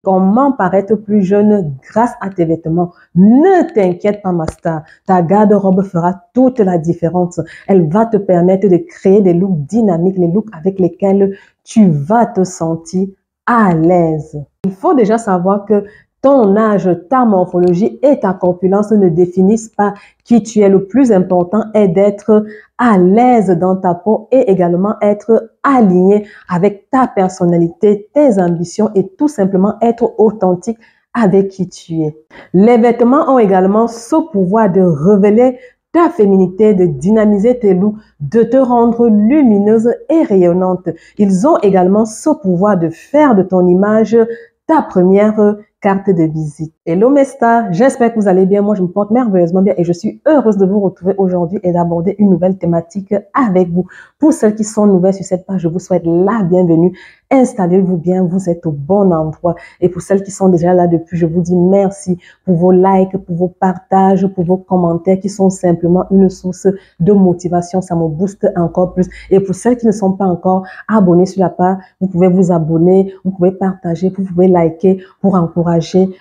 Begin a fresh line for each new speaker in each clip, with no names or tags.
Comment paraître plus jeune grâce à tes vêtements? Ne t'inquiète pas, ma star. Ta garde-robe fera toute la différence. Elle va te permettre de créer des looks dynamiques, les looks avec lesquels tu vas te sentir à l'aise. Il faut déjà savoir que ton âge, ta morphologie et ta corpulence ne définissent pas qui tu es. Le plus important est d'être à l'aise dans ta peau et également être aligné avec ta personnalité, tes ambitions et tout simplement être authentique avec qui tu es. Les vêtements ont également ce pouvoir de révéler ta féminité, de dynamiser tes looks, de te rendre lumineuse et rayonnante. Ils ont également ce pouvoir de faire de ton image ta première carte de visite. Hello mes stars, j'espère que vous allez bien. Moi, je me porte merveilleusement bien et je suis heureuse de vous retrouver aujourd'hui et d'aborder une nouvelle thématique avec vous. Pour celles qui sont nouvelles sur cette page, je vous souhaite la bienvenue. Installez-vous bien, vous êtes au bon endroit. Et pour celles qui sont déjà là depuis, je vous dis merci pour vos likes, pour vos partages, pour vos commentaires qui sont simplement une source de motivation. Ça me booste encore plus. Et pour celles qui ne sont pas encore abonnées sur la page, vous pouvez vous abonner, vous pouvez partager, vous pouvez liker pour encourager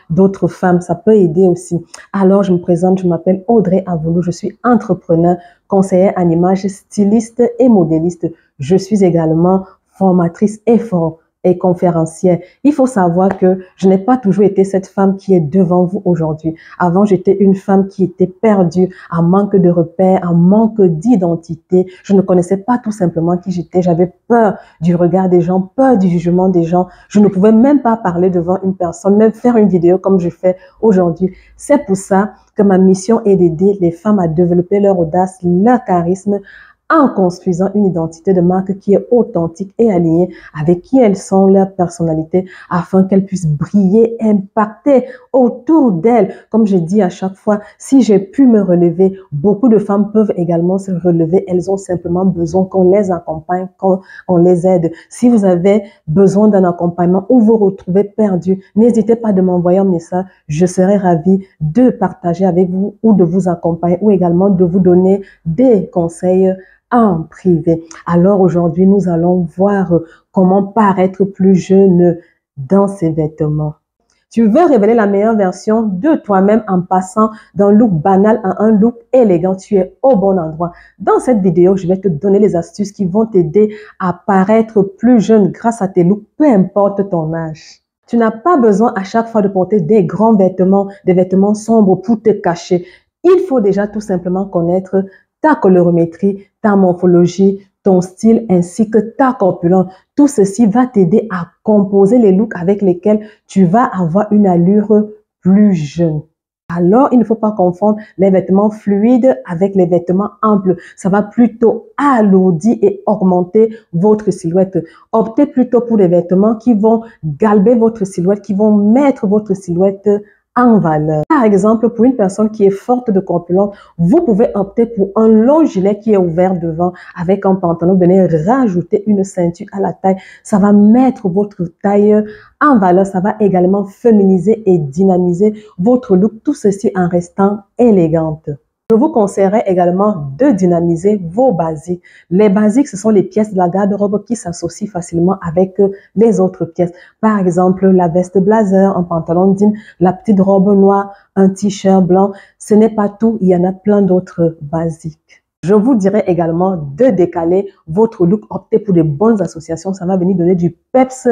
d'autres femmes. Ça peut aider aussi. Alors, je me présente, je m'appelle Audrey Avoulou. Je suis entrepreneur, conseillère en image, styliste et modéliste. Je suis également formatrice et conférencière. Il faut savoir que je n'ai pas toujours été cette femme qui est devant vous aujourd'hui. Avant, j'étais une femme qui était perdue, en manque de repères, en manque d'identité. Je ne connaissais pas tout simplement qui j'étais. J'avais peur du regard des gens, peur du jugement des gens. Je ne pouvais même pas parler devant une personne, même faire une vidéo comme je fais aujourd'hui. C'est pour ça que ma mission est d'aider les femmes à développer leur audace, leur charisme, en construisant une identité de marque qui est authentique et alignée avec qui elles sont, leur personnalité, afin qu'elles puissent briller, impacter autour d'elles. Comme je dis à chaque fois, si j'ai pu me relever, beaucoup de femmes peuvent également se relever. Elles ont simplement besoin qu'on les accompagne, qu'on les aide. Si vous avez besoin d'un accompagnement ou vous retrouvez perdu, n'hésitez pas de m'envoyer un message. Je serai ravie de partager avec vous ou de vous accompagner ou également de vous donner des conseils en privé. Alors aujourd'hui, nous allons voir comment paraître plus jeune dans ses vêtements. Tu veux révéler la meilleure version de toi-même en passant d'un look banal à un look élégant. Tu es au bon endroit. Dans cette vidéo, je vais te donner les astuces qui vont t'aider à paraître plus jeune grâce à tes looks, peu importe ton âge. Tu n'as pas besoin à chaque fois de porter des grands vêtements, des vêtements sombres pour te cacher. Il faut déjà tout simplement connaître ta colorimétrie, ta morphologie, ton style ainsi que ta corpulence. Tout ceci va t'aider à composer les looks avec lesquels tu vas avoir une allure plus jeune. Alors, il ne faut pas confondre les vêtements fluides avec les vêtements amples. Ça va plutôt alourdir et augmenter votre silhouette. Optez plutôt pour des vêtements qui vont galber votre silhouette, qui vont mettre votre silhouette en valeur. Par exemple, pour une personne qui est forte de corpulence, vous pouvez opter pour un long gilet qui est ouvert devant avec un pantalon. Venez rajouter une ceinture à la taille. Ça va mettre votre taille en valeur. Ça va également féminiser et dynamiser votre look. Tout ceci en restant élégante. Je vous conseillerais également de dynamiser vos basiques. Les basiques, ce sont les pièces de la garde-robe qui s'associent facilement avec les autres pièces. Par exemple, la veste blazer, un pantalon jean, la petite robe noire, un t-shirt blanc. Ce n'est pas tout, il y en a plein d'autres basiques. Je vous dirais également de décaler votre look, optez pour de bonnes associations. Ça va venir donner du peps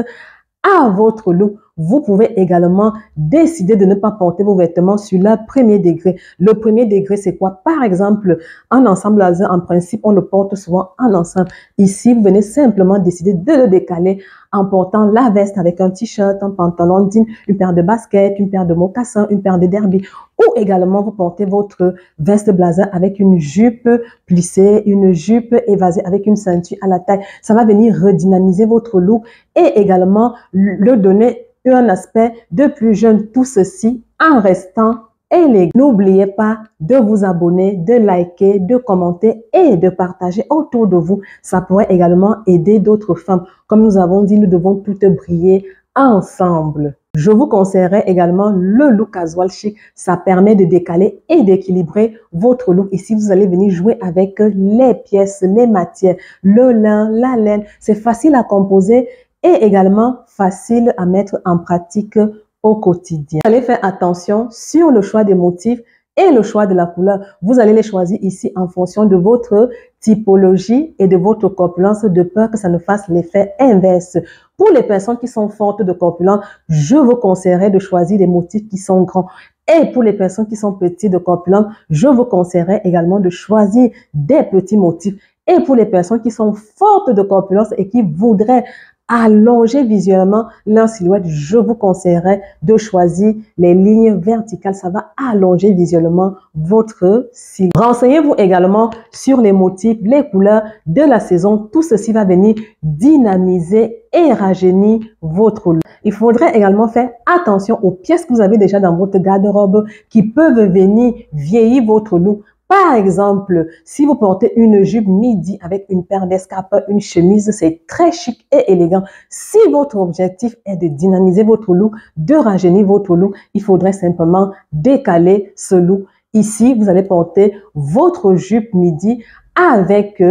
à votre look. Vous pouvez également décider de ne pas porter vos vêtements sur le premier degré. Le premier degré, c'est quoi? Par exemple, un ensemble blazer, en principe, on le porte souvent en ensemble. Ici, vous venez simplement décider de le décaler en portant la veste avec un t-shirt, un pantalon jean, une paire de baskets, une paire de mocassins, une paire de derby. Ou également, vous portez votre veste blazer avec une jupe plissée, une jupe évasée avec une ceinture à la taille. Ça va venir redynamiser votre look et également le donner un aspect de plus jeune, tout ceci en restant élégant. N'oubliez pas de vous abonner, de liker, de commenter et de partager autour de vous. Ça pourrait également aider d'autres femmes. Comme nous avons dit, nous devons toutes briller ensemble. Je vous conseillerais également le look casual chic. Ça permet de décaler et d'équilibrer votre look. Ici, vous allez venir jouer avec les pièces, les matières, le lin, la laine. C'est facile à composer et également facile à mettre en pratique au quotidien. Vous allez faire attention sur le choix des motifs et le choix de la couleur. Vous allez les choisir ici en fonction de votre typologie et de votre corpulence, de peur que ça ne fasse l'effet inverse. Pour les personnes qui sont fortes de corpulence, je vous conseillerais de choisir des motifs qui sont grands. Et pour les personnes qui sont petites de corpulence, je vous conseillerais également de choisir des petits motifs. Et pour les personnes qui sont fortes de corpulence et qui voudraient allonger visuellement leur silhouette, je vous conseillerais de choisir les lignes verticales. Ça va allonger visuellement votre silhouette. Renseignez-vous également sur les motifs, les couleurs de la saison. Tout ceci va venir dynamiser et rajeunir votre look. Il faudrait également faire attention aux pièces que vous avez déjà dans votre garde-robe qui peuvent venir vieillir votre look. Par exemple, si vous portez une jupe midi avec une paire d'escarpes, une chemise, c'est très chic et élégant. Si votre objectif est de dynamiser votre look, de rajeunir votre look, il faudrait simplement décaler ce look. Ici, vous allez porter votre jupe midi avec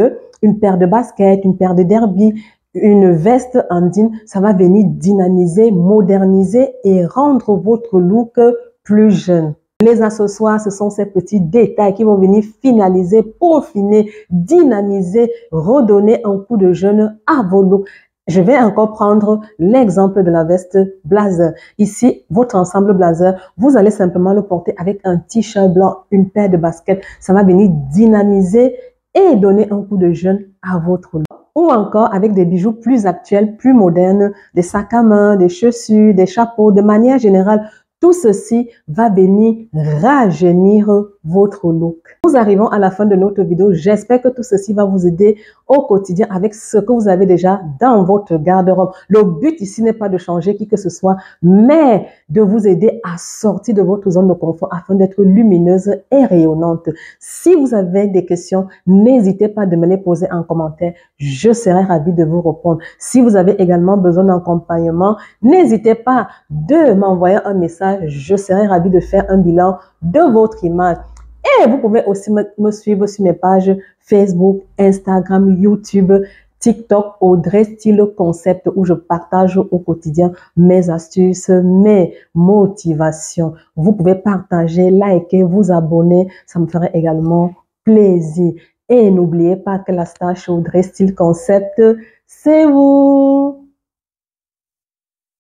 une paire de baskets, une paire de derby, une veste en jean. Ça va venir dynamiser, moderniser et rendre votre look plus jeune. Les accessoires, ce sont ces petits détails qui vont venir finaliser, peaufiner, dynamiser, redonner un coup de jeune à vos looks. Je vais encore prendre l'exemple de la veste blazer. Ici, votre ensemble blazer, vous allez simplement le porter avec un t-shirt blanc, une paire de baskets. Ça va venir dynamiser et donner un coup de jeune à votre look. Ou encore avec des bijoux plus actuels, plus modernes, des sacs à main, des chaussures, des chapeaux, de manière générale. Tout ceci va venir rajeunir votre look. Nous arrivons à la fin de notre vidéo. J'espère que tout ceci va vous aider au quotidien avec ce que vous avez déjà dans votre garde-robe. Le but ici n'est pas de changer qui que ce soit, mais de vous aider à sortir de votre zone de confort afin d'être lumineuse et rayonnante. Si vous avez des questions, n'hésitez pas de me les poser en commentaire. Je serai ravie de vous répondre. Si vous avez également besoin d'accompagnement, n'hésitez pas de m'envoyer un message. Je serai ravie de faire un bilan de votre image. Et vous pouvez aussi me suivre sur mes pages Facebook, Instagram, YouTube, TikTok, Audrey Style Concept, où je partage au quotidien mes astuces, mes motivations. Vous pouvez partager, liker, vous abonner. Ça me ferait également plaisir. Et n'oubliez pas que la star chez Audrey Style Concept, c'est vous!